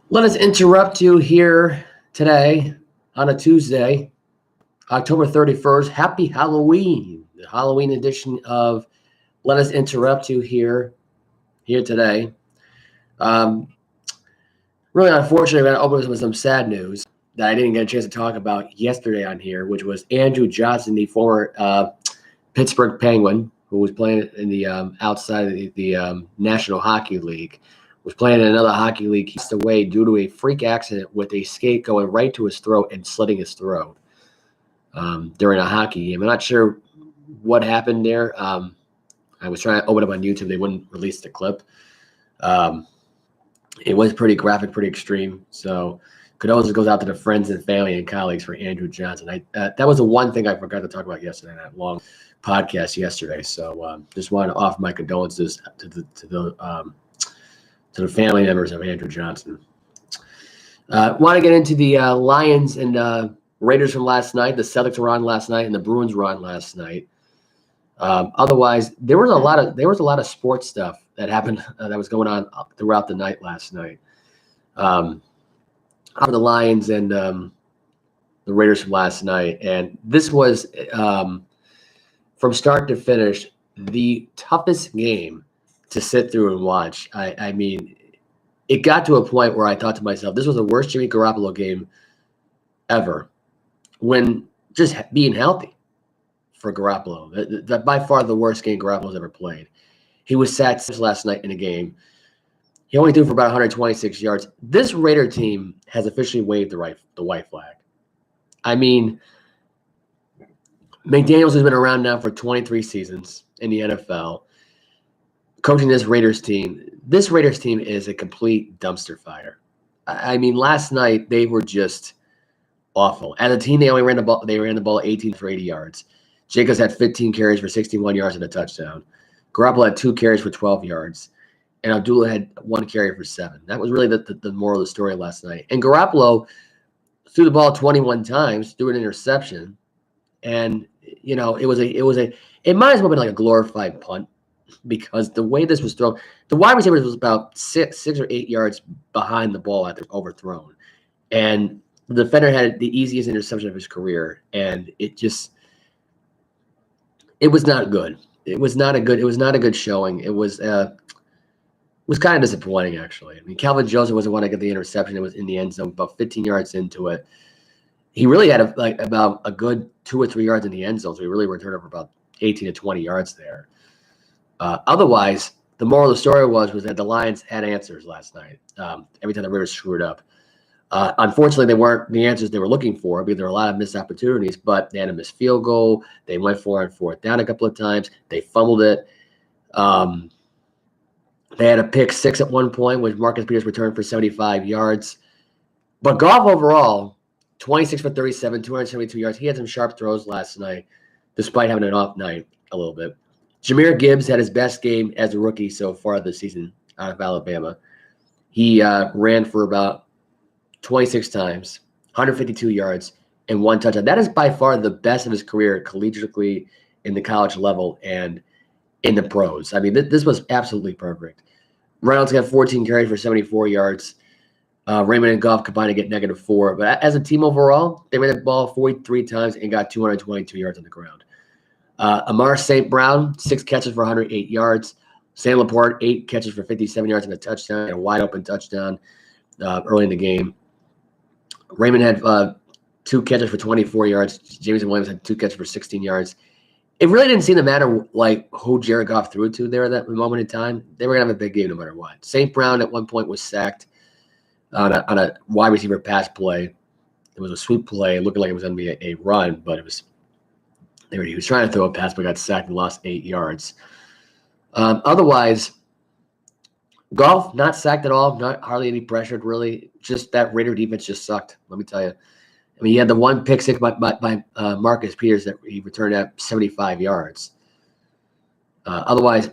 Let us interrupt you here today on a Tuesday, October 31st. Happy Halloween, the Halloween edition of Let Us Interrupt You here today. Um, really unfortunately, we're going to open with some sad news that I didn't get a chance to talk about yesterday on here, which was Andrew Johnson, the former Pittsburgh Penguin, who was playing in the outside of the National Hockey League, was playing in another hockey league. He passed away due to a freak accident with a skate going right to his throat and slitting his throat during a hockey game. I'm not sure what happened there. I was trying to open up on YouTube. They wouldn't release the clip. It was pretty graphic, pretty extreme. So condolences goes out to the friends and family and colleagues for Andrew Johnson. That was the one thing I forgot to talk about yesterday in that long podcast yesterday. So just wanted to offer my condolences to the family members of Andrew Johnson. Want to get into the Lions and Raiders from last night. The Celtics were on last night, and the Bruins were on last night. Otherwise, there was a lot of sports stuff that happened that was going on throughout the night last night. For the Lions and the Raiders from last night, and this was from start to finish the toughest game to sit through and watch. I mean, it got to a point where I thought to myself, this was the worst Jimmy Garoppolo game ever, when just being healthy for Garoppolo. That by far the worst game Garoppolo's ever played. He was sacked last night in a game. He only threw for about 126 yards. This Raider team has officially waved the white flag. I mean, McDaniels has been around now for 23 seasons in the NFL, coaching this Raiders team. This Raiders team is a complete dumpster fire. I mean, last night they were just awful. As a team, they only ran the ball. They ran the ball 18 for 80 yards. Jacobs had 15 carries for 61 yards and a touchdown. Garoppolo had 2 carries for 12 yards, and Abdullah had 1 carry for 7. That was really the moral of the story last night. And Garoppolo threw the ball 21 times, threw an interception, and it might as well been like a glorified punt, because the way this was thrown, the wide receiver was about 6 or 8 yards behind the ball after overthrown, and the defender had the easiest interception of his career, and it was not good. It was not a good showing. It was kind of disappointing, actually. I mean, Calvin Joseph was the one to get the interception. It was in the end zone, about 15 yards into it. He really had about a good 2 or 3 yards in the end zone, so he really returned over about 18 to 20 yards there. Otherwise, the moral of the story was that the Lions had answers last night. Every time the Raiders screwed up. Unfortunately, they weren't the answers they were looking for, because there were a lot of missed opportunities, but they had a missed field goal. They went 4 on 4th down a couple of times. They fumbled it. They had a pick 6 at one point, which Marcus Peters returned for 75 yards. But Goff overall, 26 for 37, 272 yards. He had some sharp throws last night, despite having an off night a little bit. Jahmyr Gibbs had his best game as a rookie so far this season out of Alabama. He ran for about 26 times, 152 yards, and 1 touchdown. That is by far the best of his career collegiately in the college level and in the pros. I mean, this was absolutely perfect. Reynolds got 14 carries for 74 yards. Raymond and Goff combined to get -4. But as a team overall, they ran the ball 43 times and got 222 yards on the ground. Amar St. Brown, 6 catches for 108 yards. Sam Laporte, 8 catches for 57 yards and a touchdown, and a wide-open touchdown early in the game. Raymond had 2 catches for 24 yards. Jameson Williams had 2 catches for 16 yards. It really didn't seem to matter who Jared Goff threw to there at that moment in time. They were going to have a big game no matter what. St. Brown at one point was sacked on a wide receiver pass play. It was a sweep play, looking like it was going to be a run, but he was trying to throw a pass, but got sacked and lost 8 yards. Otherwise, Goff not sacked at all, not hardly any pressured, really. Just that Raider defense just sucked, let me tell you. I mean, he had the 1 pick six by Marcus Peters that he returned at 75 yards. Otherwise,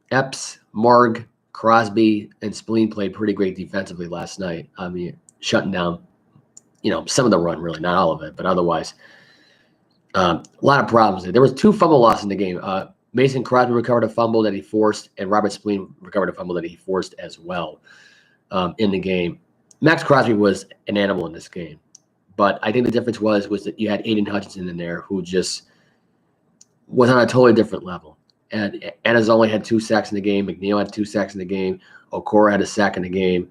Epps, Marg, Crosby, and Spleen played pretty great defensively last night. I mean, shutting down, some of the run, really, not all of it, but otherwise, a lot of problems. There was 2 fumble losses in the game. Mason Crosby recovered a fumble that he forced, and Robert Spleen recovered a fumble that he forced as well in the game. Max Crosby was an animal in this game. But I think the difference was that you had Aiden Hutchinson in there who just was on a totally different level. And Anna's only had 2 sacks in the game. McNeil had 2 sacks in the game. Okora had a sack in the game.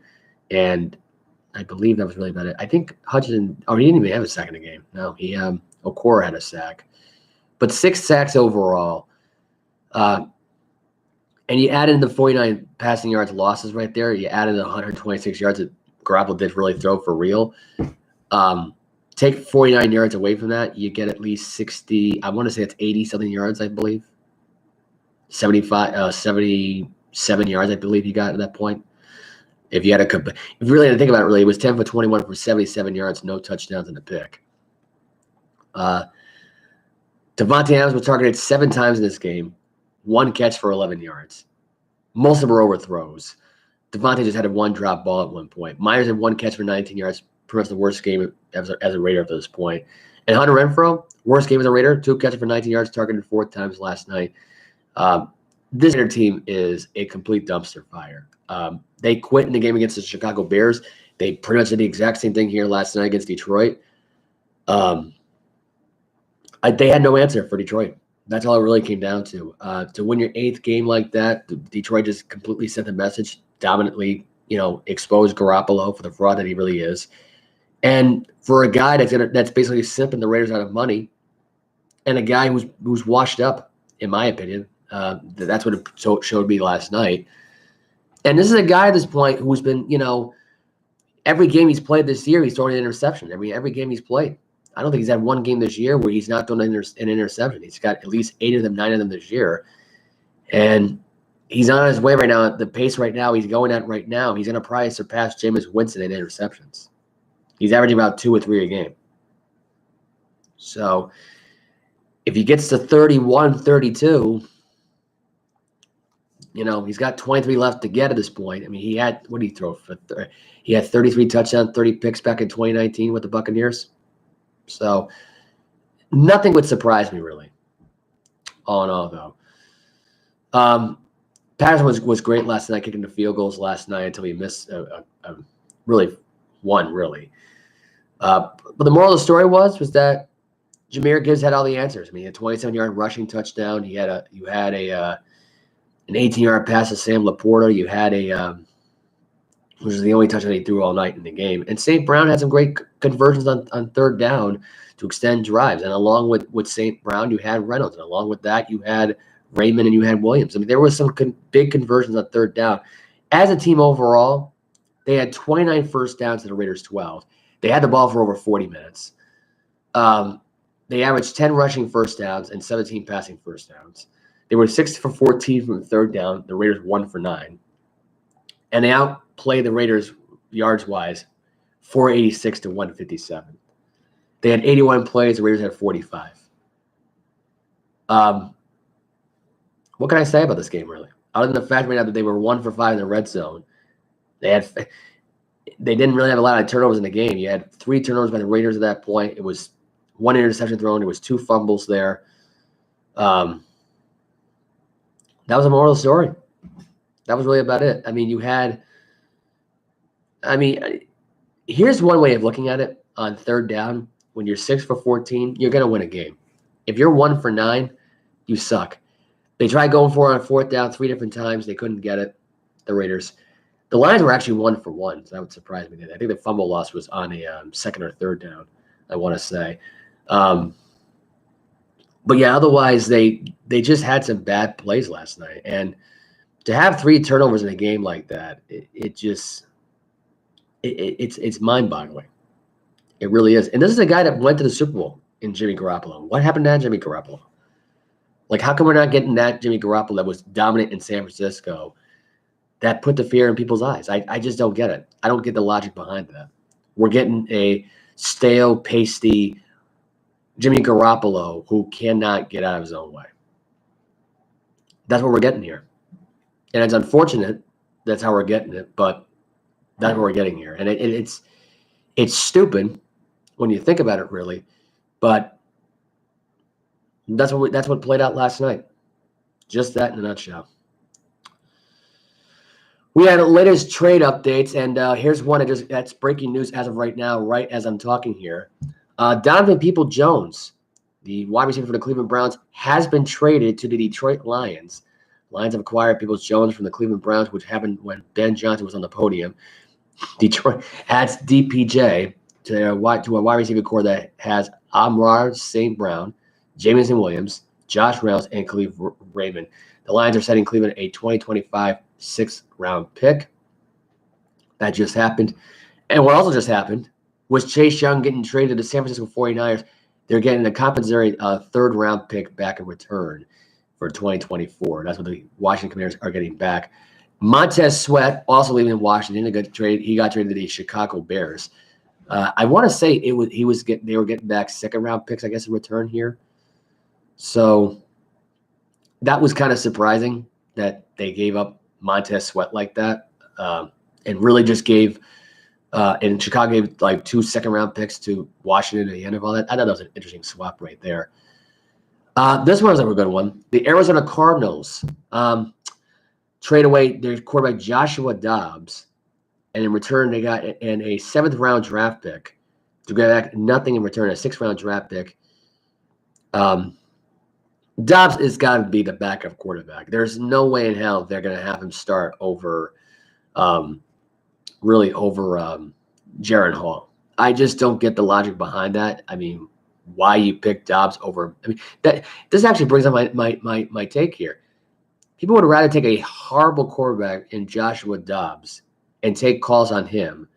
And I believe that was really about it. I think Hutchinson – he didn't even have a sack in the game. No, Okora had a sack. But 6 sacks overall. And you add in the 49 passing yards losses right there. You added the 126 yards that Garoppolo did really throw for real. Take 49 yards away from that, you get at least 60. I want to say it's 80-something yards, I believe. 77 yards, I believe you got at that point. If you really had to think about it, really, it was 10 for 21 for 77 yards, no touchdowns and a pick. Devontae Adams was targeted 7 times in this game, 1 catch for 11 yards. Most of them were overthrows. Devontae just had a 1 drop ball at one point. Myers had 1 catch for 19 yards, pretty much the worst game as a Raider up to this point. And Hunter Renfrow, worst game as a Raider, 2 catches for 19 yards, targeted 4 times last night. This Raider team is a complete dumpster fire. They quit in the game against the Chicago Bears. They pretty much did the exact same thing here last night against Detroit. They had no answer for Detroit. That's all it really came down to. To win your 8th game like that, Detroit just completely sent the message, dominantly, exposed Garoppolo for the fraud that he really is. And for a guy that's basically simping the Raiders out of money, and a guy who's washed up, in my opinion, that's what it showed me last night. And this is a guy at this point who's been, every game he's played this year, he's thrown an interception. I mean, every game he's played. I don't think he's had one game this year where he's not thrown an interception. He's got at least 8 of them, 9 of them this year. And he's on his way right now. At the pace right now he's going at right now, he's going to probably surpass Jameis Winston in interceptions. He's averaging about 2 or 3 a game. So if he gets to 31, 32, he's got 23 left to get at this point. I mean, he had – what did he throw for? He had 33 touchdowns, 30 picks back in 2019 with the Buccaneers. So nothing would surprise me, really, all in all, though. Patterson was great last night, kicking the field goals last night until he missed one, really. But the moral of the story was that Jahmyr Gibbs had all the answers. I mean, he had a 27-yard rushing touchdown. You had an 18-yard pass to Sam Laporta. You had which was the only touchdown he threw all night in the game. And St. Brown had some great conversions on third down to extend drives. And along with St. Brown, you had Reynolds. And along with that, you had Raymond and you had Williams. I mean, there was some big conversions on third down. As a team overall, they had 29 first downs to the Raiders' 12. They had the ball for over 40 minutes. They averaged 10 rushing first downs and 17 passing first downs. They were 6 for 14 from third down. The Raiders 1 for 9. And they outplayed the Raiders yards-wise, 486 to 157. They had 81 plays. The Raiders had 45. What can I say about this game, really? Other than the fact right now that they were 1 for 5 in the red zone. They didn't really have a lot of turnovers in the game. You had 3 turnovers by the Raiders at that point. It was 1 interception thrown. There was 2 fumbles there. That was a moral of the story. That was really about it. I mean, here's one way of looking at it on third down. When you're 6 for 14, you're going to win a game. If you're 1 for 9, you suck. They tried going for it on fourth down 3 different times. They couldn't get it, the Raiders. The Lions were actually 1 for 1, so that would surprise me. I think the fumble loss was on a second or third down, I want to say. But, yeah, otherwise they just had some bad plays last night. And to have 3 turnovers in a game like that, it's mind-boggling. It really is. And this is a guy that went to the Super Bowl in Jimmy Garoppolo. What happened to that Jimmy Garoppolo? Like, how come we're not getting that Jimmy Garoppolo that was dominant in San Francisco that put the fear in people's eyes? I just don't get it. I don't get the logic behind that. We're getting a stale, pasty Jimmy Garoppolo who cannot get out of his own way. That's what we're getting here. And it's unfortunate that's how we're getting it, but that's what we're getting here. And it's stupid when you think about it, really, but that's what played out last night. Just that in a nutshell. We had latest trade updates, and here's one that's breaking news as of right now, right as I'm talking here. Donovan People-Jones, the wide receiver for the Cleveland Browns, has been traded to the Detroit Lions. Lions have acquired Peoples-Jones from the Cleveland Browns, which happened when Ben Johnson was on the podium. Detroit adds DPJ to a wide receiver core that has Amar St. Brown, Jameson Williams, Josh Reynolds, and Khalif Raymond. The Lions are setting Cleveland a 2025 sixth-round pick. That just happened. And what also just happened was Chase Young getting traded to the San Francisco 49ers. They're getting a compensatory third-round pick back in return for 2024. That's what the Washington Commanders are getting back. Montez Sweat also leaving in Washington. He got traded to the Chicago Bears. I want to say they were getting back second-round picks, I guess, in return here. So that was kind of surprising that they gave up Montez Sweat like that, and really just gave and Chicago gave like 2 second-round picks to Washington at the end of all that. I thought that was an interesting swap right there. This one was a good one. The Arizona Cardinals trade away their quarterback Joshua Dobbs, and in return they got a 7th-round draft pick to get back nothing in return, a 6th-round draft pick. Dobbs has got to be the backup quarterback. There's no way in hell they're going to have him start over Jaron Hall. I just don't get the logic behind that. I mean, why you pick Dobbs over? I mean, this actually brings up my take here. People would rather take a horrible quarterback in Joshua Dobbs and take calls on him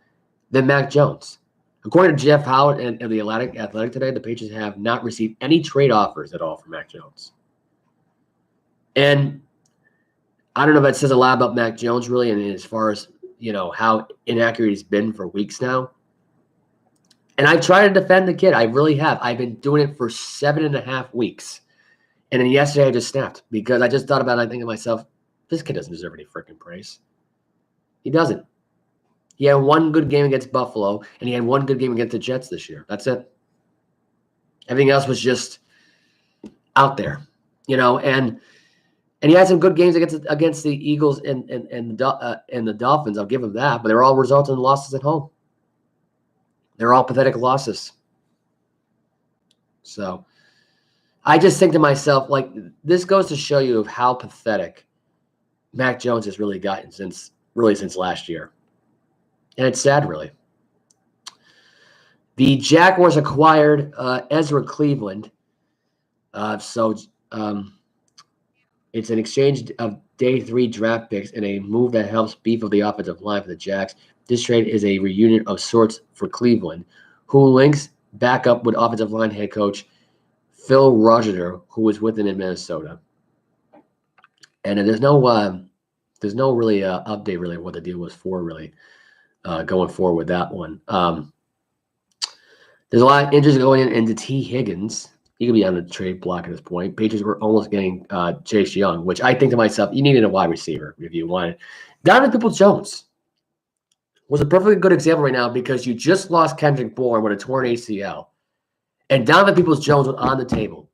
than Mac Jones. According to Jeff Howard and the Athletic today, the Patriots have not received any trade offers at all from Mac Jones. And I don't know if that says a lot about Mac Jones, really, and as far as, how inaccurate he's been for weeks now. And I try to defend the kid. I really have. I've been doing it for 7.5 weeks. And then yesterday I just snapped because I just thought about it. I think to myself, this kid doesn't deserve any freaking praise. He doesn't. He had one good game against Buffalo, and he had one good game against the Jets this year. That's it. Everything else was just out there, and he had some good games against the Eagles and the Dolphins. I'll give him that, but they're all resulting in losses at home. They're all pathetic losses. So I just think to myself, like, this goes to show you of how pathetic Mac Jones has really gotten since last year. And it's sad, really. The Jaguars acquired Ezra Cleveland. It's an exchange of day 3 draft picks and a move that helps beef up the offensive line for the Jags. This trade is a reunion of sorts for Cleveland, who links back up with offensive line head coach Phil Roger, who was with him in Minnesota. And there's no really update really what the deal was for really going forward with that one. There's a lot of interest going into T. Higgins. He could be on the trade block at this point. Patriots were almost getting Chase Young, which I think to myself, you needed a wide receiver if you wanted. Donovan People-Jones was a perfectly good example right now because you just lost Kendrick Bourne with a torn ACL. And Donovan Peoples-Jones was on the table,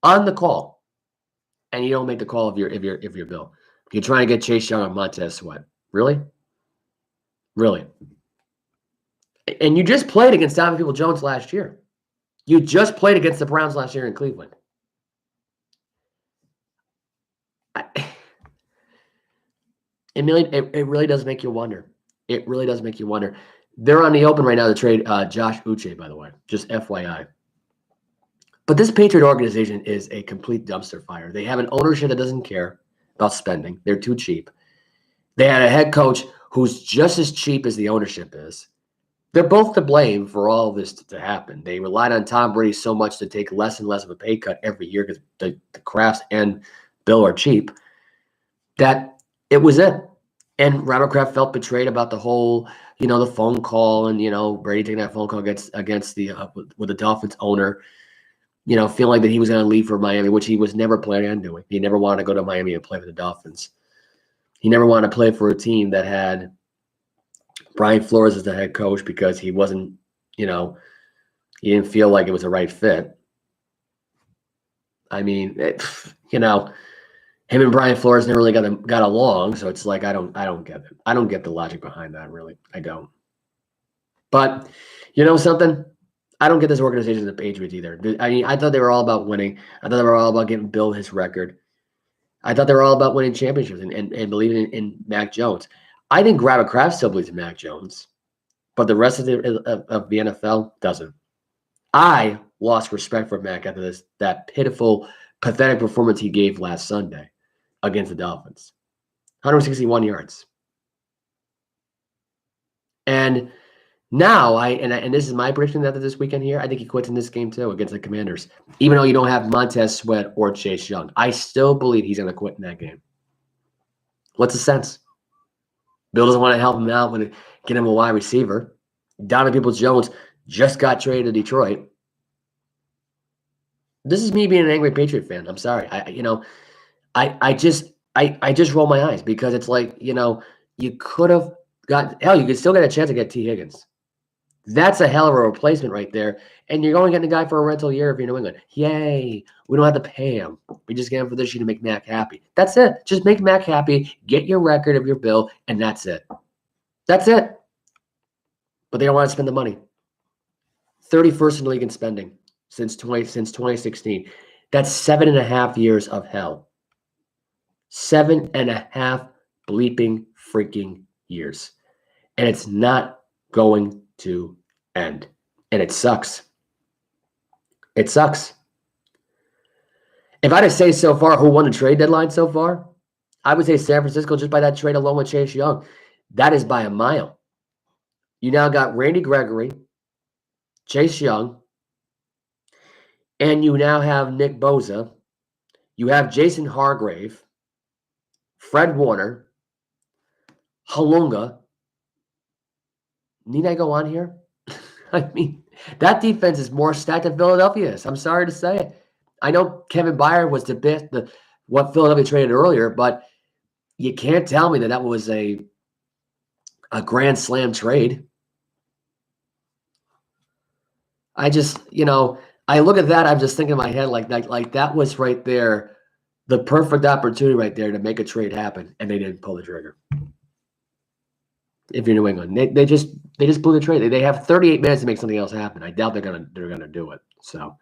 on the call, and you don't make the call if you're Bill. You're trying to get Chase Young or Montez Sweat. Really? And you just played against Donovan Peoples-Jones last year. You just played against the Browns last year in Cleveland. It really does make you wonder. It really does make you wonder. They're on the open right now to trade Josh Uche, by the way, just FYI. But this Patriot organization is a complete dumpster fire. They have an ownership that doesn't care about spending. They're too cheap. They had a head coach who's just as cheap as the ownership is. They're both to blame for all of this to happen. They relied on Tom Brady so much to take less and less of a pay cut every year because the Crafts and Bill are cheap, that it was it. And Robert Kraft felt betrayed about the whole, the phone call and, Brady taking that phone call against the with the Dolphins owner, feeling like that he was going to leave for Miami, which he was never planning on doing. He never wanted to go to Miami and play for the Dolphins. He never wanted to play for a team that had Brian Flores as the head coach because he wasn't, he didn't feel like it was the right fit. I mean, him and Brian Flores never really got along, so it's like I don't get it. I don't get the logic behind that, really. I don't. But you know something? I don't get this organization, the Patriots, either. I mean, I thought they were all about winning. I thought they were all about getting Bill his record. I thought they were all about winning championships and believing in Mac Jones. I think Grabber Kraft still believes in Mac Jones, but the rest of the NFL doesn't. I lost respect for Mac after that pitiful, pathetic performance he gave last Sunday against the Dolphins. 161 yards. And now, and this is my prediction after this weekend here, I think he quits in this game too against the Commanders. Even though you don't have Montez Sweat or Chase Young, I still believe he's going to quit in that game. What's the sense? Bill doesn't want to help him out when get him a wide receiver. Donovan Peoples-Jones just got traded to Detroit. This is me being an angry Patriot fan. I'm sorry. I just roll my eyes because it's like, you could have you could still get a chance to get T. Higgins. That's a hell of a replacement right there. And you're going to get a guy for a rental year if you're New England. Yay. We don't have to pay him. We just get him for this year to make Mac happy. That's it. Just make Mac happy, get your record of your bill, and that's it. That's it. But they don't want to spend the money. 31st in the league in spending since 2016. That's 7.5 years of hell. 7.5 bleeping freaking years. And it's not going to end. And it sucks. It sucks. If I had to say so far who won the trade deadline so far, I would say San Francisco just by that trade alone with Chase Young. That is by a mile. You now got Randy Gregory, Chase Young, and you now have Nick Bosa. You have Jason Hargrave, Fred Warner, Halunga. Need I go on here? I mean, that defense is more stacked than Philadelphia is. I'm sorry to say it. I know Kevin Byard was the best, what Philadelphia traded earlier, but you can't tell me that was a grand slam trade. I just, I look at that, I'm just thinking in my head like that was right there, the perfect opportunity right there to make a trade happen, and they didn't pull the trigger. If you're New England, they just blew the trade. They have 38 minutes to make something else happen. I doubt they're gonna do it. So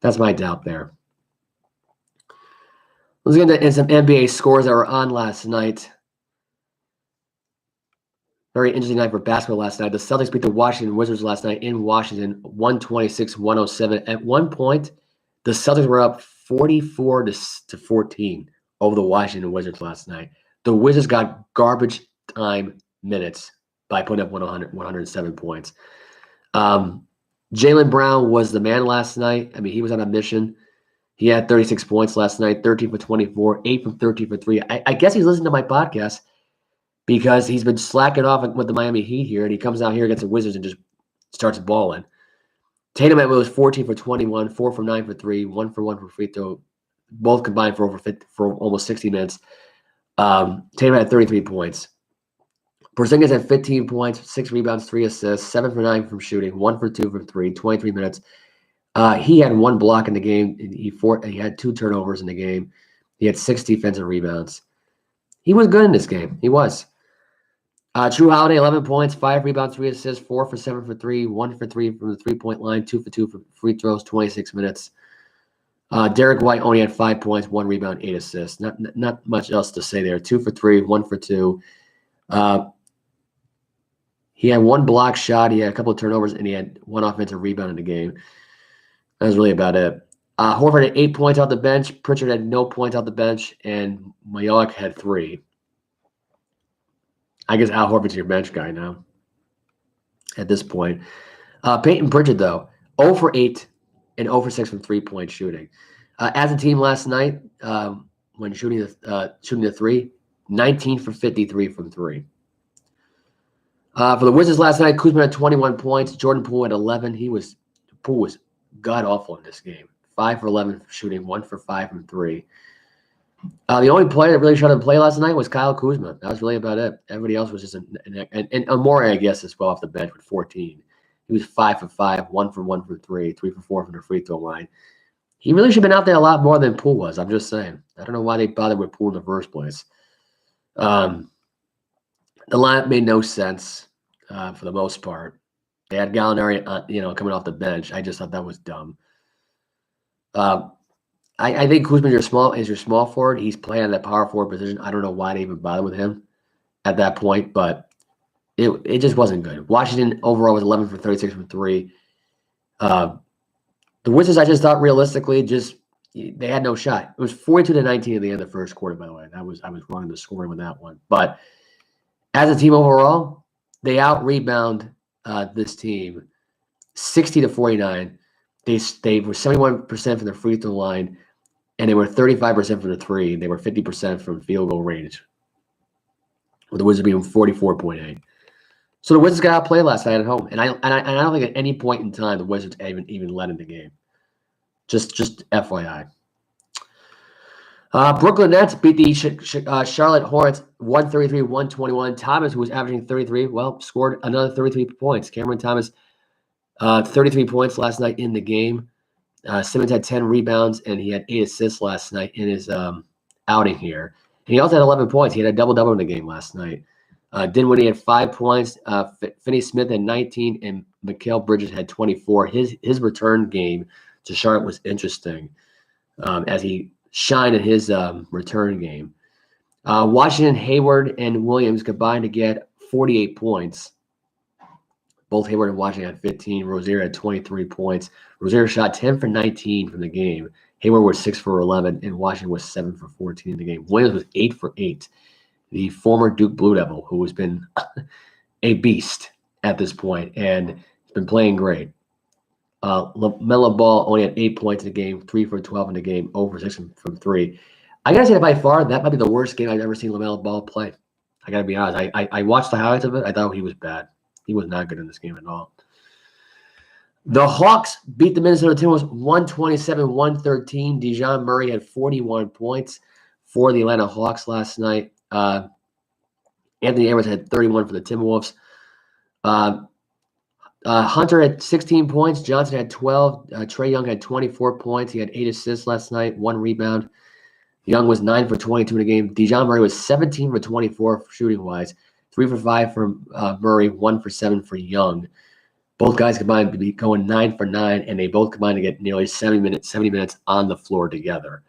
that's my doubt there. Let's get into some NBA scores that were on last night. Very interesting night for basketball last night. The Celtics beat the Washington Wizards last night in Washington, 126-107. At one point, the Celtics were up 44-14 over the Washington Wizards last night. The Wizards got garbage time minutes by putting up 107 points. Jaylen Brown was the man last night. I mean, he was on a mission. He had 36 points last night, 13 for 24, 8 from 13 for 3. I guess he's listening to my podcast because he's been slacking off with the Miami Heat here, and he comes out here against the Wizards and just starts balling. Tatum was 14 for 21, 4 from 9 for 3, 1 for 1 for free throw, both combined for almost 60 minutes. Tatum had 33 points. Porzingis had 15 points, 6 rebounds, 3 assists, 7 for 9 from shooting, 1 for 2 from 3, 23 minutes. He had 1 block in the game. He had 2 turnovers in the game. He had 6 defensive rebounds. He was good in this game. He was. Drew Holiday, 11 points, 5 rebounds, 3 assists, 4 for 7 for 3, 1 for 3 from the three-point line, 2 for 2 for free throws, 26 minutes. Derek White only had 5 points, 1 rebound, 8 assists. Not much else to say there. 2 for 3, 1 for 2. He had 1 block shot. He had a couple of turnovers, and he had 1 offensive rebound in the game. That was really about it. Horford had 8 points off the bench. Pritchard had no points off the bench, and Mayock had 3. I guess Al Horford's your bench guy now at this point. Peyton Pritchard, though, 0 for 8 and 0 for 6 from three-point shooting. As a team last night, when shooting the 3, 19 for 53 from 3. For the Wizards last night, Kuzma had 21 points. Jordan Poole had 11. Poole was god-awful in this game. 5 for 11 for shooting, 1 for 5 from 3. The only player that really tried to play last night was Kyle Kuzma. That was really about it. Everybody else was just and Amore, I guess, as well off the bench with 14. He was 5 for 5, 1 for 1 for 3, 3 for 4 from the free throw line. He really should have been out there a lot more than Poole was. I'm just saying. I don't know why they bothered with Poole in the first place. The lineup made no sense for the most part. They had Gallinari, coming off the bench. I just thought that was dumb. I think Kuzma is your small forward. He's playing that power forward position. I don't know why they even bothered with him at that point, but it just wasn't good. Washington overall was 11 for 36 from 3. The Wizards, I just thought realistically, they had no shot. It was 42-19 at the end of the first quarter, by the way. I was wrong in the scoring with that one. But as a team overall, they out-rebound this team 60-49. They were 71% from the free throw line, and they were 35% from the three. They were 50% from field goal range, with the Wizards being 44.8. So the Wizards got outplayed last night at home, and I don't think at any point in time the Wizards even led in the game. Just FYI. Brooklyn Nets beat the Charlotte Hornets 133-121. Thomas, who was averaging 33, scored another 33 points. Cameron Thomas, 33 points last night in the game. Simmons had 10 rebounds, and he had 8 assists last night in his outing here. And he also had 11 points. He had a double-double in the game last night. Dinwiddie had 5 points. Finney Smith had 19, and Mikal Bridges had 24. His return game to Charlotte was interesting as he shined in his return game. Washington, Hayward, and Williams combined to get 48 points. Both Hayward and Washington had 15. Rozier had 23 points. Rozier shot 10 for 19 from the game. Hayward was 6 for 11, and Washington was 7 for 14 in the game. Williams was 8 for 8. The former Duke Blue Devil, who has been a beast at this point and has been playing great. LaMelo Ball only had 8 points in the game, 3 for 12 in the game, 0 for 6 from 3. I got to say that by far, that might be the worst game I've ever seen LaMelo Ball play. I got to be honest. I watched the highlights of it. I thought he was bad. He was not good in this game at all. The Hawks beat the Minnesota Timberwolves 127-113. DeJounte Murray had 41 points for the Atlanta Hawks last night. Anthony Edwards had 31 for the Timberwolves. Hunter had 16 points. Johnson had 12. Trae Young had 24 points. He had 8 assists last night, 1 rebound. Young was 9 for 22 in the game. DeJounte Murray was 17 for 24 shooting-wise, 3 for 5 from Murray, 1 for 7 for Young. Both guys combined to be going 9 for 9, and they both combined to get nearly 70 minutes on the floor together.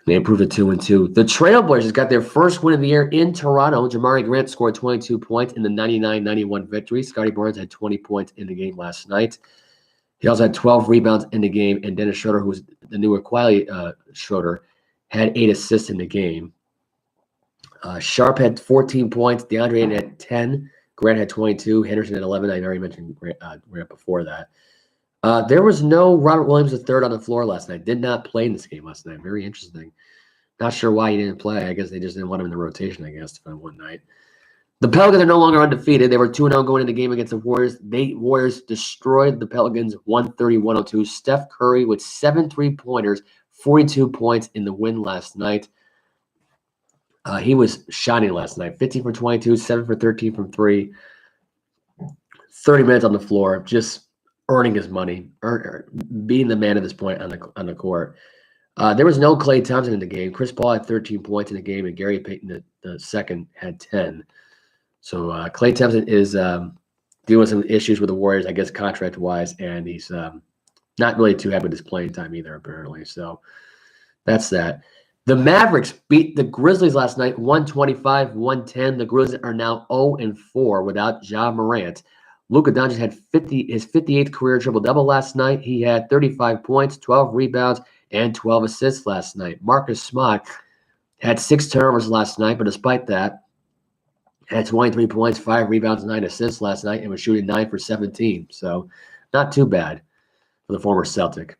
They improved to 2-2. The Trailblazers got their first win of the year in Toronto. Jamari Grant scored 22 points in the 99-91 victory. Scotty Barnes had 20 points in the game last night. He also had 12 rebounds in the game, and Dennis Schroeder, who was the newer Quiley Schroeder, had 8 assists in the game. Sharp had 14 points. DeAndre Ayton had 10. Grant had 22. Henderson had 11. I already mentioned Grant before that. There was no Robert Williams III on the floor last night. Did not play in this game last night. Very interesting. Not sure why he didn't play. I guess they just didn't want him in the rotation, I guess, on one night. The Pelicans are no longer undefeated. They were 2-0 going into the game against the Warriors. Warriors destroyed the Pelicans 130-102. Steph Curry with 7 3-pointers, 42 points in the win last night. He was shining last night. 15 for 22, 7 for 13 from 3. 30 minutes on the floor, just earning his money, being the man at this point on the court. There was no Klay Thompson in the game. Chris Paul had 13 points in the game, and Gary Payton, the second, had 10. So Klay Thompson is dealing with some issues with the Warriors, I guess, contract-wise, and he's not really too happy with his playing time either, apparently. So that's that. The Mavericks beat the Grizzlies last night, 125-110. The Grizzlies are now 0-4 without Ja Morant. Luka Doncic had his 58th career triple-double last night. He had 35 points, 12 rebounds, and 12 assists last night. Marcus Smart had 6 turnovers last night, but despite that, had 23 points, 5 rebounds, 9 assists last night, and was shooting 9 for 17. So not too bad for the former Celtic.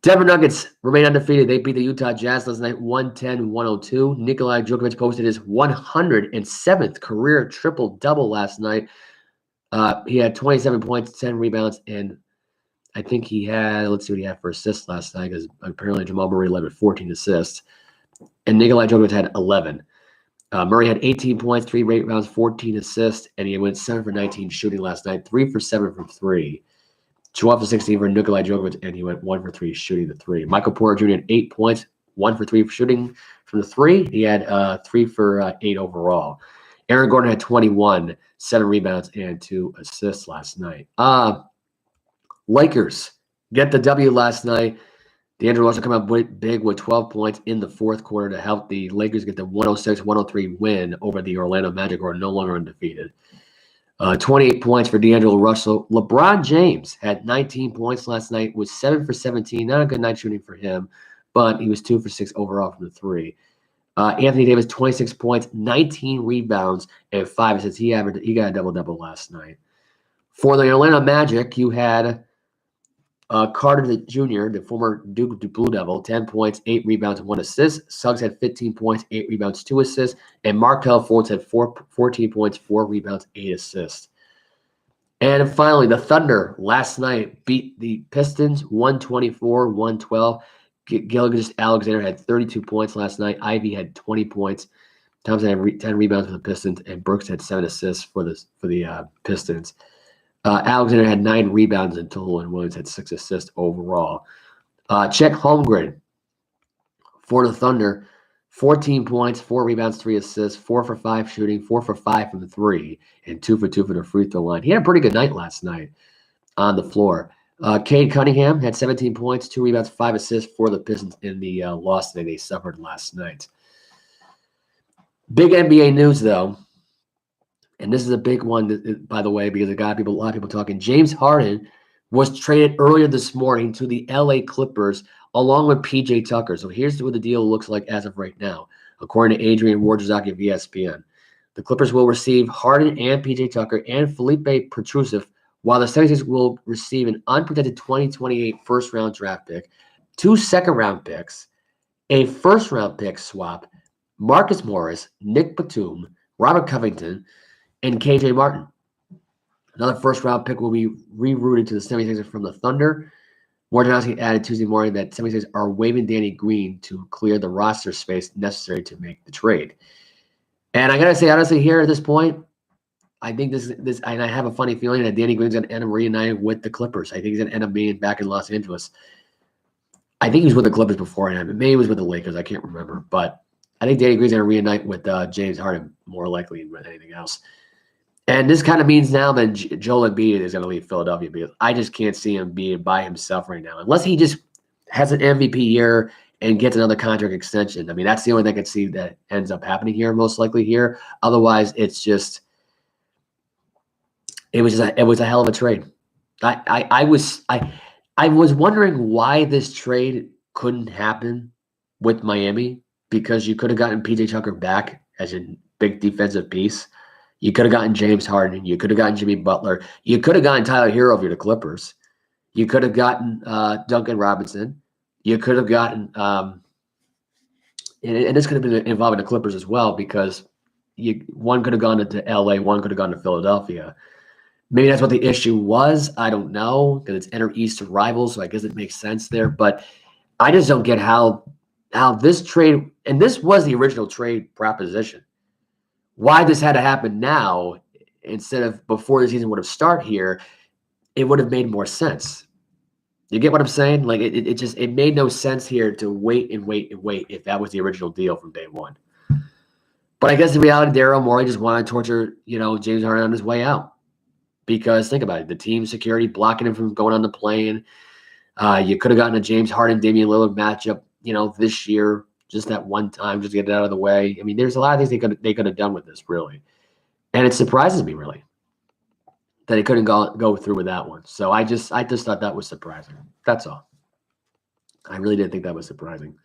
Denver Nuggets remain undefeated. They beat the Utah Jazz last night 110-102. Nikola Jokic posted his 107th career triple-double last night. He had 27 points, 10 rebounds, and I think he had, let's see what he had for assists last night, because apparently Jamal Murray led with 14 assists. And Nikola Jokic had 11. Murray had 18 points, 3 rebounds, 14 assists, and he went 7 for 19 shooting last night, 3 for 7 from 3. 12 for 16 for Nikolai Djokovic, and he went 1 for 3 shooting the three. Michael Porter Jr. had 8 points, 1 for 3 for shooting from the three. He had 3 for 8 overall. Aaron Gordon had 21, 7 rebounds, and 2 assists last night. Lakers get the W last night. D'Angelo Russell come up big with 12 points in the fourth quarter to help the Lakers get the 106-103 win over the Orlando Magic, who are no longer undefeated. 28 points for D'Angelo Russell. LeBron James had 19 points last night, was 7 for 17. Not a good night shooting for him, but he was 2 for 6 overall from the three. Anthony Davis, 26 points, 19 rebounds, and 5 assists. He got a double-double last night. For the Orlando Magic, you had Carter Jr., the former Duke Blue Devil, 10 points, 8 rebounds, and 1 assist. Suggs had 15 points, 8 rebounds, 2 assists. And Markelle Fultz had 14 points, 4 rebounds, 8 assists. And finally, the Thunder last night beat the Pistons 124-112. Gilgeous-Alexander had 32 points last night. Ivy had 20 points. Thompson had 10 rebounds for the Pistons, and Brooks had 7 assists for the Pistons. Alexander had 9 rebounds in total, and Williams had 6 assists overall. Chet Holmgren for the Thunder, 14 points, 4 rebounds, 3 assists, 4 for 5 shooting, 4 for 5 from the three, and 2 for 2 from the free throw line. He had a pretty good night last night on the floor. Cade Cunningham had 17 points, 2 rebounds, 5 assists for the Pistons in the loss that they suffered last night. Big NBA news, though. And this is a big one, by the way, because a lot of people talking. James Harden was traded earlier this morning to the LA Clippers along with PJ Tucker. So here's what the deal looks like as of right now, according to Adrian Wojnarowski of ESPN. The Clippers will receive Harden and PJ Tucker and Felipe Petrusev, while the 76ers will receive an unprotected 2028 first-round draft pick, 2 second-round picks, a first-round pick swap, Marcus Morris, Nick Batum, Robert Covington, and KJ Martin. Another first-round pick will be rerouted to the 76ers from the Thunder. Wojnarowski added Tuesday morning that 76ers are waiving Danny Green to clear the roster space necessary to make the trade. And I got to say, honestly, here at this point, I think this, and I have a funny feeling that Danny Green's going to end up reuniting with the Clippers. I think he's going to end up being back in Los Angeles. I think he was with the Clippers beforehand. Maybe he was with the Lakers. I can't remember. But I think Danny Green's going to reunite with James Harden more likely than anything else. And this kind of means now that Joel Embiid is going to leave Philadelphia, because I just can't see him being by himself right now. Unless he just has an MVP year and gets another contract extension. I mean, that's the only thing I could see that ends up happening here, most likely here. Otherwise, it was a hell of a trade. I was wondering why this trade couldn't happen with Miami, because you could have gotten PJ Tucker back as a big defensive piece. You could have gotten James Harden. You could have gotten Jimmy Butler. You could have gotten Tyler Hero via the Clippers. You could have gotten Duncan Robinson. You could have gotten and this could have been involving the Clippers as well, because one could have gone to LA, one could have gone to Philadelphia. Maybe that's what the issue was. I don't know, because it's inter-Eastern rivals, so I guess it makes sense there. But I just don't get how this trade, and this was the original trade proposition, why this had to happen now instead of before the season would have started here. It would have made more sense. You get what I'm saying? Like it made no sense here to wait if that was the original deal from day one. But I guess in reality, Daryl Morey just wanted to torture, James Harden on his way out. Because think about it, the team security blocking him from going on the plane. You could have gotten a James Harden, Damian Lillard matchup, this year, just that one time, just to get it out of the way. I mean, there's a lot of things they could have done with this, really. And it surprises me, really, that he couldn't go through with that one. So I just thought that was surprising. That's all. I really didn't think that was surprising.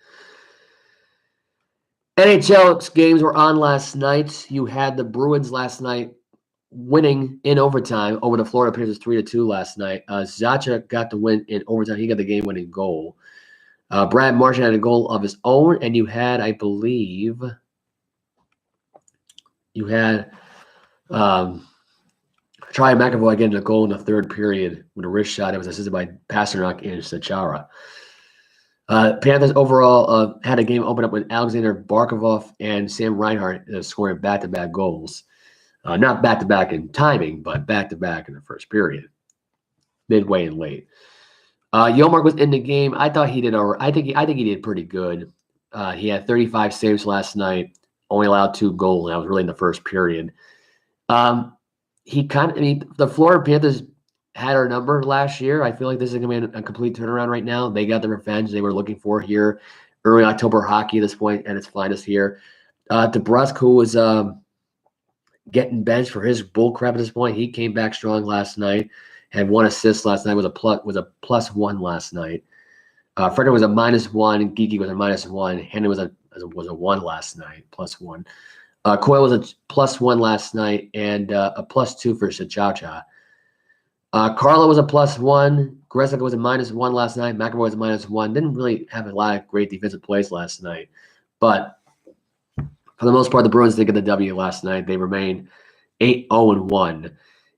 NHL games were on last night. You had the Bruins last night winning in overtime over the Florida Panthers 3-2 last night. Zacha got the win in overtime. He got the game-winning goal. Brad Marchand had a goal of his own, and you had, I believe, Charlie McAvoy getting a goal in the third period with a wrist shot. It was assisted by Pasternak and Chara. Panthers overall had a game open up with Alexander Barkov and Sam Reinhart scoring back-to-back goals. Not back-to-back in timing, but back-to-back in the first period. midway and late. Yomark was in the game. I thought he did. I think he did pretty good. He had 35 saves last night. Only allowed 2 goals. That was really in the first period. The Florida Panthers had our number last year. I feel like this is going to be a complete turnaround right now. They got the revenge they were looking for here. Early October hockey at this point at its finest here. DeBrusque, who was getting benched for his bullcrap at this point, he came back strong last night. Had 1 assist last night. Was a +1 last night. Frederick was a -1. Geeky was a -1. Henry was a 1 last night, +1. Coyle was a +1 last night and a +2 for Chacha. Carlo was a +1. Gressica was a -1 last night. McAvoy was a -1. Didn't really have a lot of great defensive plays last night. But for the most part, the Bruins did get the W last night. They remain 8-0-1.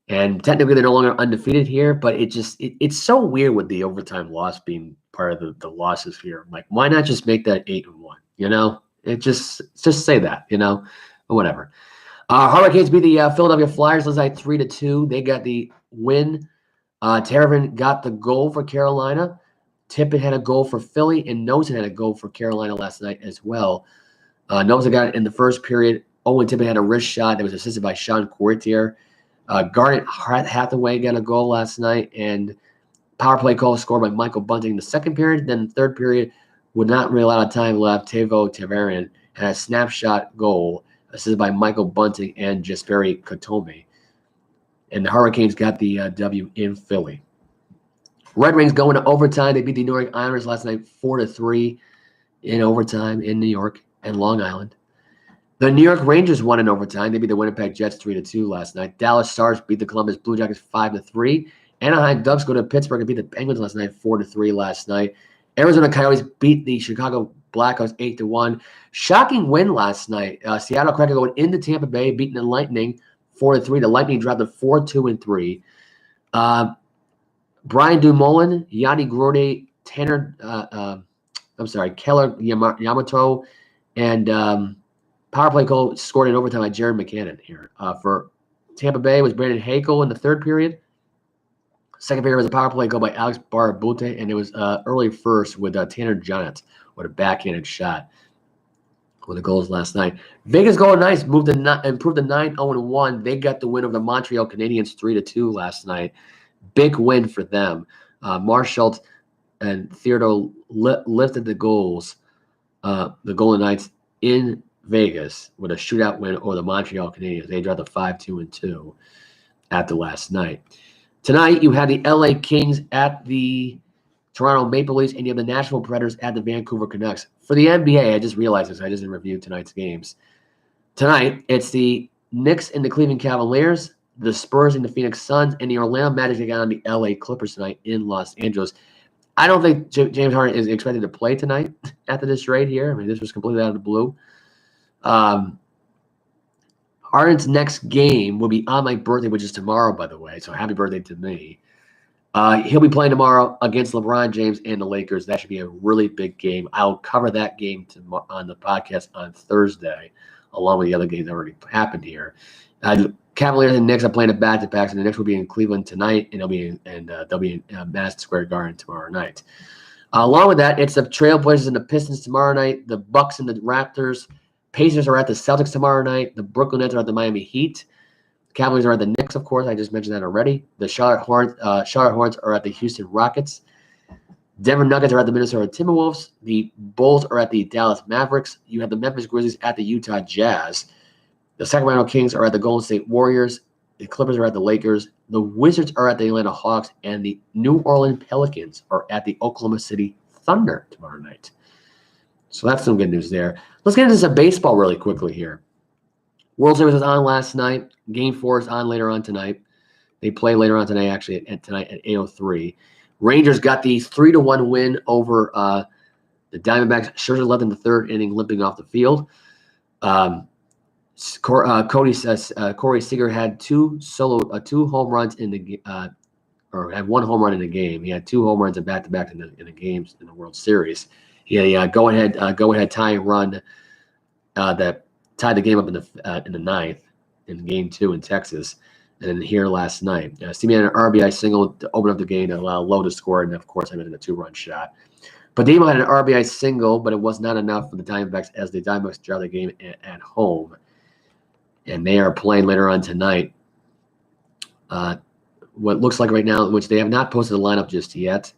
And technically, they're no longer undefeated here, but it's so weird with the overtime loss being part of the losses here. Like, why not just make that 8-1? You know, just say that, you know, or whatever. Hurricanes beat the Philadelphia Flyers last night 3-2. They got the win. Terravin got the goal for Carolina. Tippett had a goal for Philly, and Nosen had a goal for Carolina last night as well. Nosen got it in the first period. Owen Tippett had a wrist shot that was assisted by Sean Courtier. Garnet Hathaway got a goal last night, and power play goal scored by Michael Bunting in the second period. Then the third period, with not really a lot of time left, Teuvo Teravainen had a snapshot goal assisted by Michael Bunting and Jesperi Kotomi. And the Hurricanes got the W in Philly. Red Wings going to overtime. They beat the New York Islanders last night 4-3 in overtime in New York and Long Island. The New York Rangers won in overtime. They beat the Winnipeg Jets 3-2 last night. Dallas Stars beat the Columbus Blue Jackets 5-3. Anaheim Ducks go to Pittsburgh and beat the Penguins last night 4-3 last night. Arizona Coyotes beat the Chicago Blackhawks 8-1. Shocking win last night. Seattle Kraken going into Tampa Bay, beating the Lightning 4-3. The Lightning dropped to 4-2-3. Brian Dumoulin, Yanni Grode, Keller Yamato, and power play goal scored in overtime by Jared McCannon here. For Tampa Bay was Brandon Hakel in the third period. Second period was a power play goal by Alex Barabute, and it was early first with Tanner Jonnet with a backhanded shot with the goals last night. Vegas Golden Knights improved to 9-0-1. They got the win over the Montreal Canadiens 3-2 last night. Big win for them. Marshall and Theodore lifted the goals. The Golden Knights in Vegas with a shootout win over the Montreal Canadiens. They dropped to 5-2-2 after last night. Tonight, you have the LA Kings at the Toronto Maple Leafs, and you have the Nashville Predators at the Vancouver Canucks. For the NBA, I just realized this. I just didn't review tonight's games. Tonight, it's the Knicks and the Cleveland Cavaliers, the Spurs and the Phoenix Suns, and the Orlando Magic again on the LA Clippers tonight in Los Angeles. I don't think James Harden is expected to play tonight after this trade here. I mean, this was completely out of the blue. Harden's next game will be on my birthday, which is tomorrow, by the way. So happy birthday to me. He'll be playing tomorrow against LeBron James and the Lakers. That should be a really big game. I'll cover that game on the podcast on Thursday, along with the other games that already happened here. Cavaliers and Knicks are playing a back-to-back, and the Knicks will be in Cleveland tonight, and they'll be in Madison Square Garden tomorrow night. Along with that, it's the Trailblazers and the Pistons tomorrow night, the Bucks and the Raptors. Pacers are at the Celtics tomorrow night. The Brooklyn Nets are at the Miami Heat. The Cavaliers are at the Knicks, of course. I just mentioned that already. The Charlotte Hornets are at the Houston Rockets. Denver Nuggets are at the Minnesota Timberwolves. The Bulls are at the Dallas Mavericks. You have the Memphis Grizzlies at the Utah Jazz. The Sacramento Kings are at the Golden State Warriors. The Clippers are at the Lakers. The Wizards are at the Atlanta Hawks. And the New Orleans Pelicans are at the Oklahoma City Thunder tomorrow night. So that's some good news there. Let's get into some baseball really quickly here. World Series was on last night. Game 4 is on later on tonight. They play later on tonight, actually, tonight at 8:03. Rangers got the 3-1 win over the Diamondbacks. Scherzer led in the third inning, limping off the field. Corey Seager had two home runs in the or had one home run in the game. He had 2 home runs in back-to-back in the games in the World Series. He had a go-ahead tying run that tied the game up in the ninth in Game 2 in Texas. and here last night. Steamy had an RBI single to open up the game to allow Lowe to score, and of course, I mentioned a 2-run shot. But Demo had an RBI single, but it was not enough for the Diamondbacks as the Diamondbacks draw the game at home. And they are playing later on tonight. What looks like right now, which they have not posted the lineup just yet,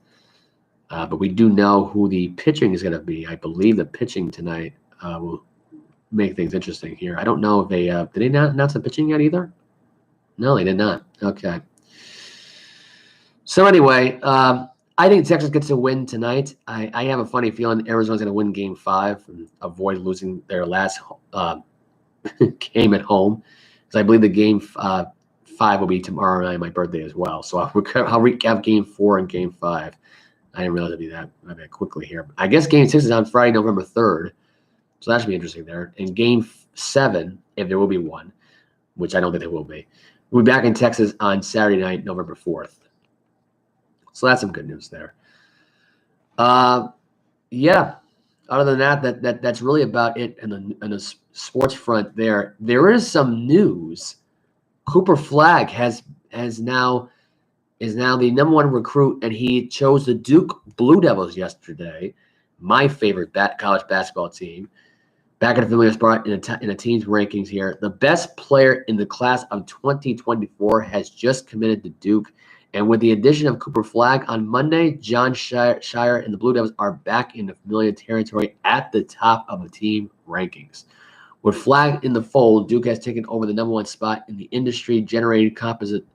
but we do know who the pitching is going to be. I believe the pitching tonight will make things interesting here. I don't know if they did they not announce the pitching yet either? No, they did not. Okay. So anyway, I think Texas gets a win tonight. I have a funny feeling Arizona's going to win Game 5 and avoid losing their last game at home. Because I believe the Game 5 will be tomorrow night, my birthday as well. So I'll recap Game 4 and Game 5. I didn't realize it'd be that quickly here. I guess Game 6 is on Friday, November 3rd. So that should be interesting there. And Game 7, if there will be one, which I don't think there will be, we'll be back in Texas on Saturday night, November 4th. So that's some good news there. Yeah. Other than that, that's really about it in the sports front there. There is some news. Cooper Flagg is now the number 1 recruit, and he chose the Duke Blue Devils yesterday, my favorite college basketball team. Back at the familiar spot in the team's rankings here. The best player in the class of 2024 has just committed to Duke. And with the addition of Cooper Flagg on Monday, John Shire and the Blue Devils are back in the familiar territory at the top of the team rankings. With Flagg in the fold, Duke has taken over the number 1 spot in the industry-generated composite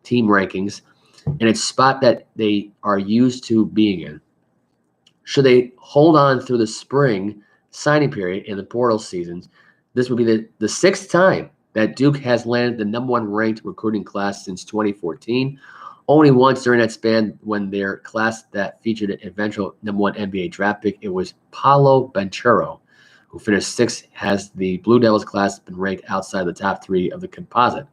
team rankings, and it's a spot that they are used to being in. Should they hold on through the spring signing period in the portal seasons, this would be the 6th time that Duke has landed the number 1 ranked recruiting class since 2014. Only once during that span when their class that featured an eventual number 1 NBA draft pick, it was Paolo Banchero, who finished 6th. Has the Blue Devils class been ranked outside the top 3 of the composite?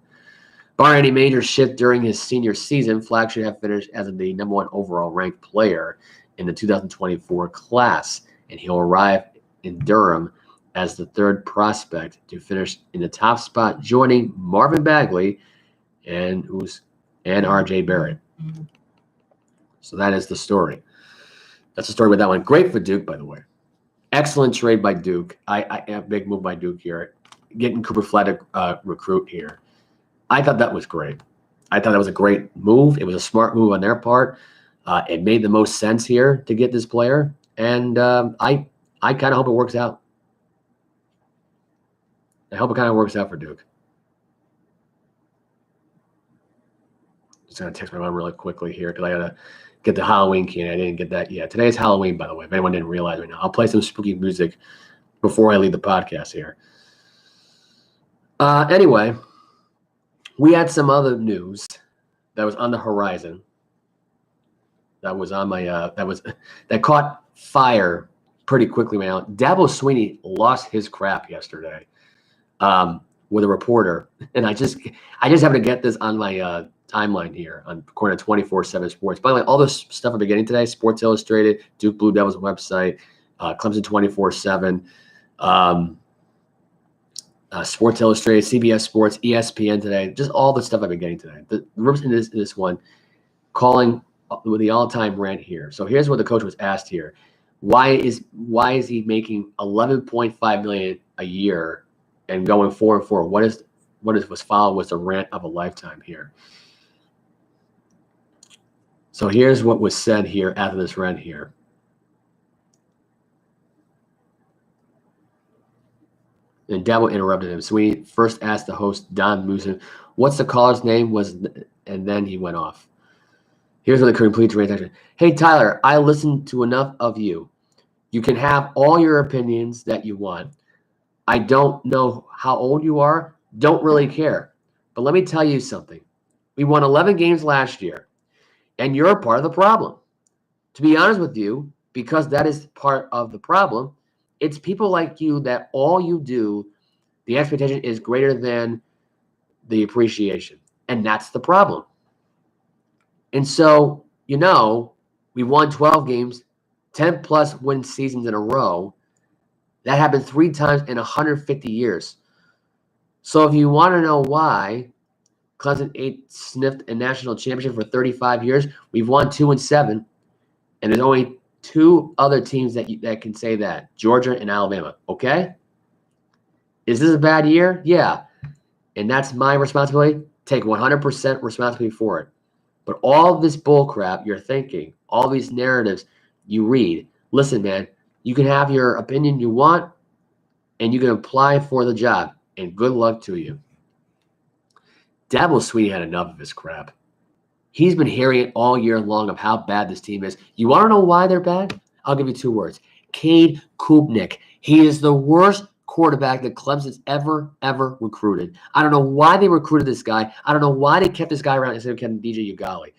Barring any major shift during his senior season, Flagg should have finished as the number 1 overall ranked player in the 2024 class, and he'll arrive in Durham as the 3rd prospect to finish in the top spot, joining Marvin Bagley and R.J. Barrett. So that is the story. That's the story with that one. Great for Duke, by the way. Excellent trade by Duke. I a big move by Duke here. Getting Cooper Flagg to recruit here. I thought that was great. I thought that was a great move. It was a smart move on their part. It made the most sense here to get this player. And I kind of hope it works out. I hope it kind of works out for Duke. Just going to text my mom really quickly here because I got to get the Halloween candy. I didn't get that yet. Today is Halloween, by the way, if anyone didn't realize right now. I'll play some spooky music before I leave the podcast here. Anyway, we had some other news that was on the horizon. That was on my that caught fire pretty quickly right now. Dabo Swinney lost his crap yesterday with a reporter, and I just happened to get this on my timeline here on according to 24/7 Sports. By the way, all this stuff I've been getting today: Sports Illustrated, Duke Blue Devils website, Clemson 24/7, Sports Illustrated, CBS Sports, ESPN today. Just all the stuff I've been getting today. The rooms in this one, calling with the all-time rant here. So here's what the coach was asked here: Why is he making $11.5 million a year and going 4-4? What was followed was the rant of a lifetime here. So here's what was said here after this rant here. And Dabo interrupted him. So we first asked the host, Don Moosen, what's the caller's name and then he went off. Here's what the complete transaction. Hey, Tyler, I listened to enough of you. You can have all your opinions that you want. I don't know how old you are. Don't really care. But let me tell you something. We won 11 games last year, and you're a part of the problem. To be honest with you, because that is part of the problem, it's people like you that all you do, the expectation is greater than the appreciation. And that's the problem. And so, we won 12 games, 10-plus win seasons in a row. That happened 3 times in 150 years. So if you want to know why, Clemson ain't sniffed a national championship for 35 years. We've won 2 and 7, and there's only 2 other teams that can say that: Georgia and Alabama. Okay, is this a bad year? Yeah, and that's my responsibility. Take 100% responsibility for it. But all this bull crap you're thinking, all these narratives you read, listen, man, you can have your opinion you want, and you can apply for the job, and good luck to you. Dabo Swinney had enough of this crap. He's been hearing it all year long of how bad this team is. You want to know why they're bad? I'll give you 2 words. Cade Klubnik. He is the worst quarterback that Clemson's ever recruited. I don't know why they recruited this guy. I don't know why they kept this guy around instead of keeping DJ Ugali.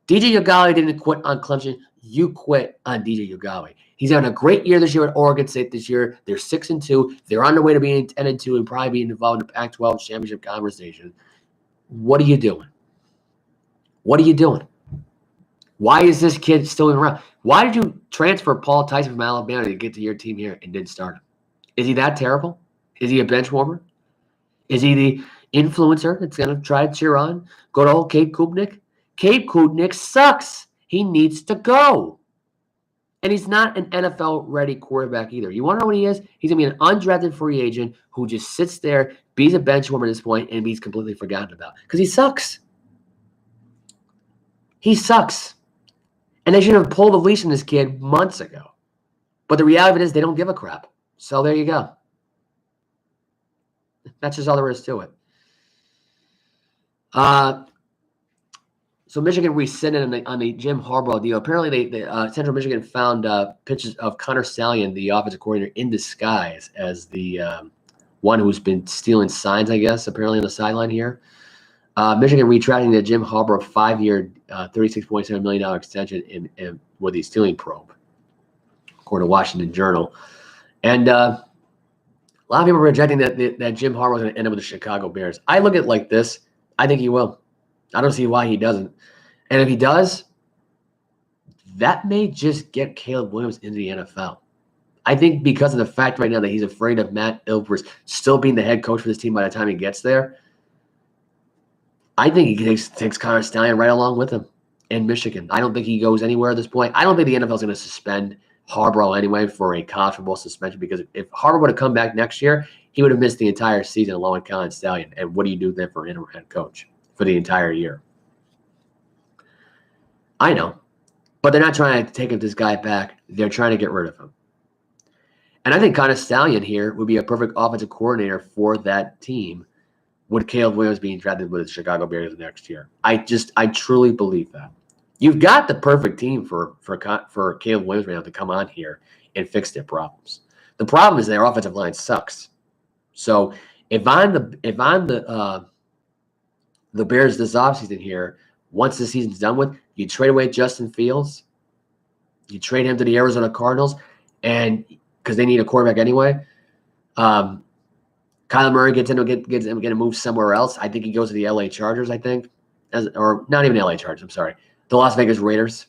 DJ Ugali didn't quit on Clemson. You quit on DJ Ugali. He's having a great year this year at Oregon State this year. They're 6-2. They're on their way to being 10-2 and probably being involved in the Pac-12 championship conversation. What are you doing? What are you doing? Why is this kid still around? Why did you transfer Paul Tyson from Alabama to get to your team here and didn't start him? Is he that terrible? Is he a bench warmer? Is he the influencer that's going to try to cheer on? Go to old Cade Klubnik? Cade Klubnik sucks. He needs to go. And he's not an NFL-ready quarterback either. You want to know what he is? He's going to be an undrafted free agent who just sits there, be's a bench warmer at this point, and he's completely forgotten about because he sucks. He sucks. And they should have pulled the leash on this kid months ago. But the reality of it is they don't give a crap. So there you go. That's just all there is to it. So Michigan rescinded on the Jim Harbaugh deal. Apparently, Central Michigan found pictures of Connor Stallion, the offensive coordinator, in disguise as the one who's been stealing signs, I guess, apparently on the sideline here. Michigan retracting the Jim Harbaugh 5-year, $36.7 million extension with the stealing probe, according to Washington Journal. And a lot of people are projecting that Jim Harbaugh is going to end up with the Chicago Bears. I look at it like this. I think he will. I don't see why he doesn't. And if he does, that may just get Caleb Williams into the NFL. I think because of the fact right now that he's afraid of Matt Ilford still being the head coach for this team by the time he gets there, I think he takes Connor Stallion right along with him in Michigan. I don't think he goes anywhere at this point. I don't think the NFL is going to suspend Harbaugh anyway for a college football suspension, because if Harbaugh would have come back next year, he would have missed the entire season along with Connor Stallion. And what do you do then for an interim head coach for the entire year? I know, but they're not trying to take this guy back. They're trying to get rid of him. And I think Connor Stallion here would be a perfect offensive coordinator for that team, with Caleb Williams being drafted with the Chicago Bears next year. I truly believe that. You've got the perfect team for Caleb Williams right now to come on here and fix their problems. The problem is their offensive line sucks. So if I'm the Bears this offseason here, once the season's done with, you trade away Justin Fields, you trade him to the Arizona Cardinals, and because they need a quarterback anyway. Kyler Murray gets him to move somewhere else. I think he goes to the LA Chargers, I think. Or not even LA Chargers, I'm sorry. The Las Vegas Raiders.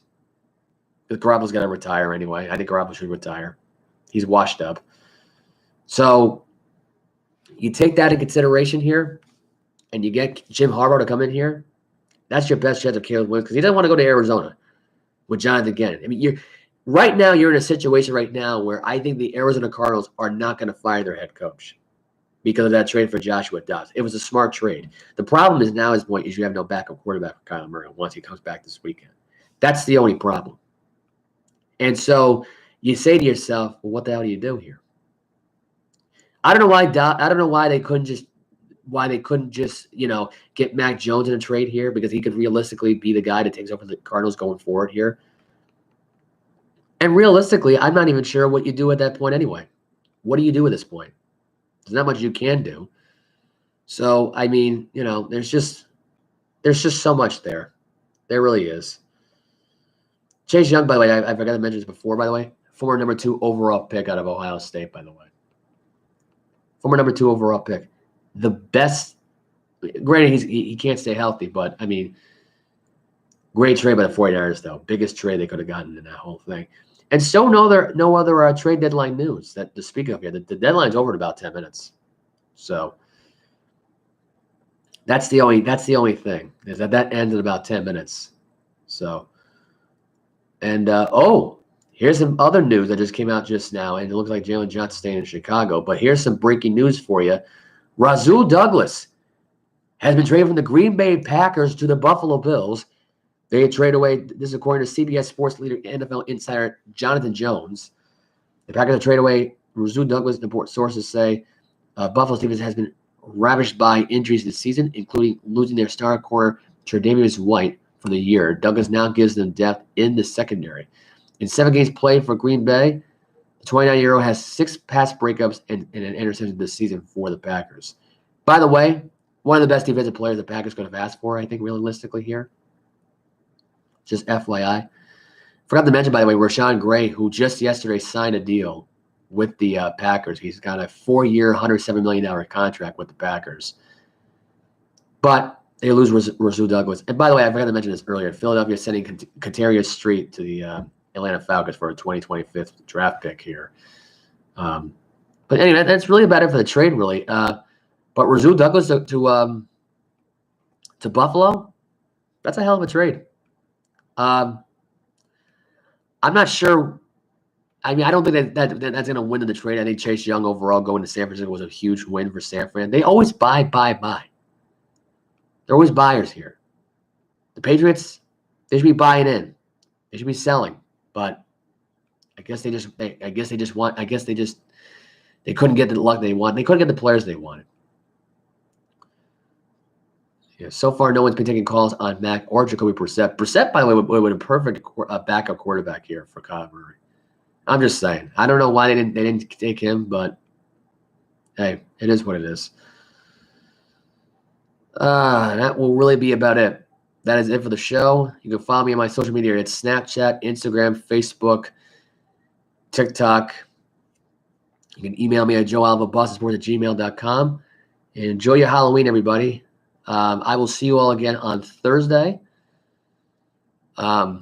Because Garoppolo's going to retire anyway. I think Garoppolo should retire. He's washed up. So you take that in consideration here, and you get Jim Harbaugh to come in here. That's your best chance of Caleb Williams, because he doesn't want to go to Arizona with Jonathan Gannon. I mean, you're in a situation right now where I think the Arizona Cardinals are not going to fire their head coach because of that trade for Joshua Dobbs. It was a smart trade. The problem is now, is you have no backup quarterback for Kyler Murray once he comes back this weekend. That's the only problem. And so you say to yourself, well, what the hell do you do here? I don't know why they couldn't just get Mac Jones in a trade here, because he could realistically be the guy that takes over the Cardinals going forward here. And realistically, I'm not even sure what you do at that point anyway. What do you do at this point? There's not much you can do. So, I mean, there's just so much there. There really is. Chase Young, by the way, I forgot to mention this before, by the way. Former number 2 overall pick out of Ohio State, by the way. Former number 2 overall pick. The best. Granted, he can't stay healthy, but, I mean, great trade by the 49ers, though. Biggest trade they could have gotten in that whole thing. And so no other trade deadline news that to speak of here. The deadline's over in about 10 minutes. So That's the only thing, is that ends in about 10 minutes. So, and here's some other news that just came out just now, and it looks like Jalen Johnson's staying in Chicago. But here's some breaking news for you. Rasul Douglas has been traded from the Green Bay Packers to the Buffalo Bills. They trade away, this is according to CBS Sports leader NFL insider Jonathan Jones. The Packers trade away Rasul Douglas, sources say. Buffalo's defense has been ravaged by injuries this season, including losing their star corner Tre'Davious White for the year. Douglas now gives them depth in the secondary. In 7 games played for Green Bay, the 29-year-old has 6 pass breakups and an interception this season for the Packers. By the way, one of the best defensive players the Packers could have asked for, I think, realistically here. Just FYI. Forgot to mention, by the way, Rashawn Gray, who just yesterday signed a deal with the Packers. He's got a 4-year, $107 million contract with the Packers. But they lose Rasul Douglas. And by the way, I forgot to mention this earlier. Philadelphia is sending Katarius Street to the Atlanta Falcons for a 2025 draft pick here. But anyway, that's really about it for the trade, really. But Rasul Douglas to Buffalo, that's a hell of a trade. I'm not sure. I mean, I don't think that's going to win in the trade. I think Chase Young overall going to San Francisco was a huge win for San Fran. They always buy. They're always buyers here. The Patriots, they should be buying in. They should be selling. But I guess they couldn't get the luck they want. They couldn't get the players they wanted. Yeah, so far, no one's been taking calls on Mac or Jacoby Brissett. Brissett, by the way, would a perfect backup quarterback here for Kyler Murray. I'm just saying. I don't know why they didn't take him, but hey, it is what it is. That will really be about it. That is it for the show. You can follow me on my social media. It's Snapchat, Instagram, Facebook, TikTok. You can email me at joealva@bostonsports@gmail.com. And enjoy your Halloween, everybody. I will see you all again on Thursday. Because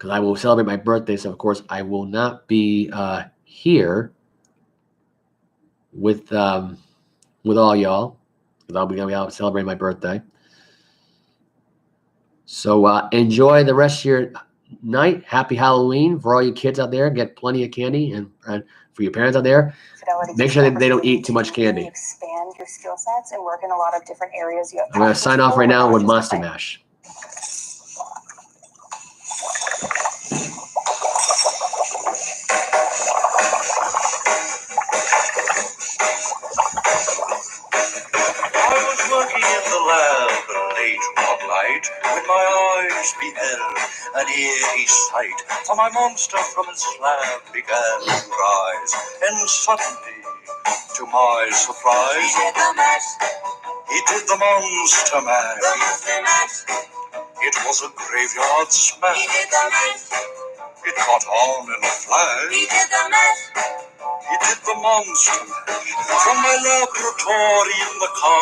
I will celebrate my birthday, so of course I will not be here with all y'all, because I'll be out celebrating my birthday. So enjoy the rest of your night. Happy Halloween for all you kids out there. Get plenty of candy, and for your parents out there, make sure that they don't eat too much candy. Expand your skill sets and work in a lot of different areas. I'm going to sign off right now with Monster Mash. When my eyes beheld an eerie sight, for my monster from his slab began to rise, and suddenly, to my surprise, he did the monster mash. It was a graveyard smash. It caught on in a flash. He did the monster mash. From my laboratory in the car.